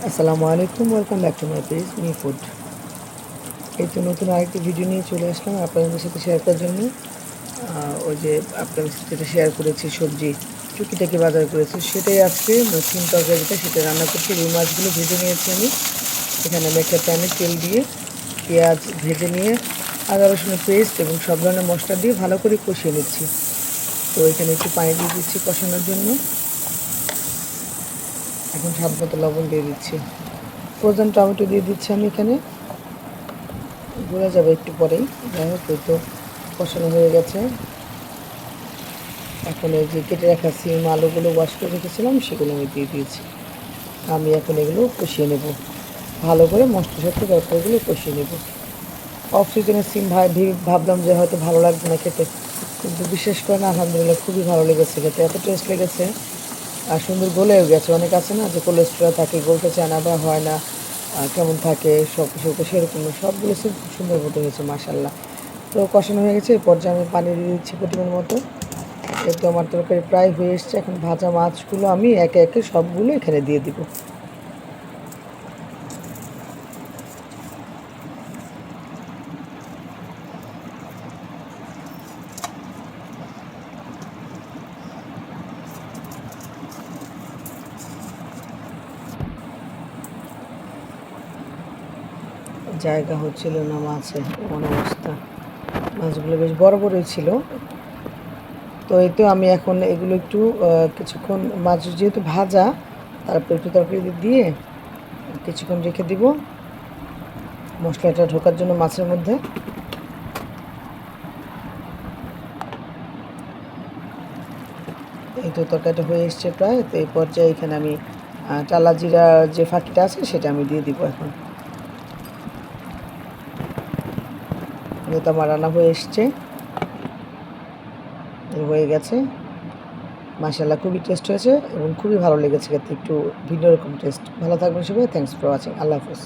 আসসালামু আলাইকুম, welcome back to my page me food. এই তো নতুন আরেকটি ভিডিও নিয়ে চলে আসলাম আপনাদের সাথে শেয়ার করার জন্য। ওই যে আপনাদের সাথে যেটা শেয়ার করেছি সবজি টুকিটাকি বাজার করেছি, সেটাই আজকে সিম তরকারিটা সেটা রান্না করছি। রুই মাছগুলো ভেজে নিয়েছি আমি। এখানে আমি একটা প্যানে তেল দিয়ে পেঁয়াজ ভেজে নিয়ে আদা রসুনের পেস্ট এবং সব ধরনের মশলা দিয়ে ভালো করে কষিয়ে নিচ্ছি। তো এখানে একটু পানি দিয়ে দিচ্ছি কষানোর জন্য। এখন স্বাদ মতো লবণ দিয়ে দিচ্ছি। ফ্রোজেন টমেটো দিয়ে দিচ্ছি আমি এখানে, গলে যাবে একটু পরেই। যাই হোক, এই তো কষানো হয়ে গেছে। এখন এই যে কেটে রাখা সিম আলুগুলো ওয়াশ করে রেখেছিলাম সেগুলো আমি দিয়ে দিয়েছি। আমি এখন এগুলো কষিয়ে নেব ভালো করে, মশলার সাথে তরকারিগুলো কষিয়ে নেব। অফ সিজনের সিম ভাবলাম যে হয়তো ভালো লাগবে না খেতে, কিন্তু বিশেষ করে না, আলহামদুলিল্লাহ খুবই ভালো লেগেছে খেতে, এত টেস্ট লেগেছে। আর সুন্দর গলেও গেছে। অনেক আছে না যে কোলেস্ট্রল থাকে, গলতে চায় না বা হয় না, কেমন থাকে সব কিছু, তো সেরকম না, সবগুলো খুব সুন্দর মতো হয়েছে মাশাল্লাহ। তো কষানো হয়ে গেছে, এই পর্যায়ে আমি পানি দিয়ে দিচ্ছি পরিমাণ মতো। এই তো আমার তরকারি প্রায় হয়ে এসছে। এখন ভাজা মাছগুলো আমি একে একে সবগুলো এখানে দিয়ে দিব। জায়গা হচ্ছিল না মাছে, এমন অবস্থা। মাছগুলো বেশ বড় বড়ই ছিল। তো এই তো আমি এখন এগুলো একটু কিছুক্ষণ, মাছ যেহেতু ভাজা, তারপর একটু তরকারি দিয়ে কিছুক্ষণ রেখে দিব মশলাটা ঢোকার জন্য মাছের মধ্যে। এই তো তরকারিটা হয়ে এসছে প্রায়। তো এই পর্যায়ে এখানে আমি টালা জিরা যে ফাঁকিটা আছে সেটা আমি দিয়ে দিব এখন। যেহেতু আমার রান্না হয়ে এসছে, হয়ে গেছে মাশাআল্লাহ, খুবই টেস্ট হয়েছে এবং খুবই ভালো লেগেছে খেতে, একটু ভিন্ন রকম টেস্ট। ভালো থাকবেন সবাই, থ্যাংকস ফর ওয়াচিং, আল্লাহ হাফেজ।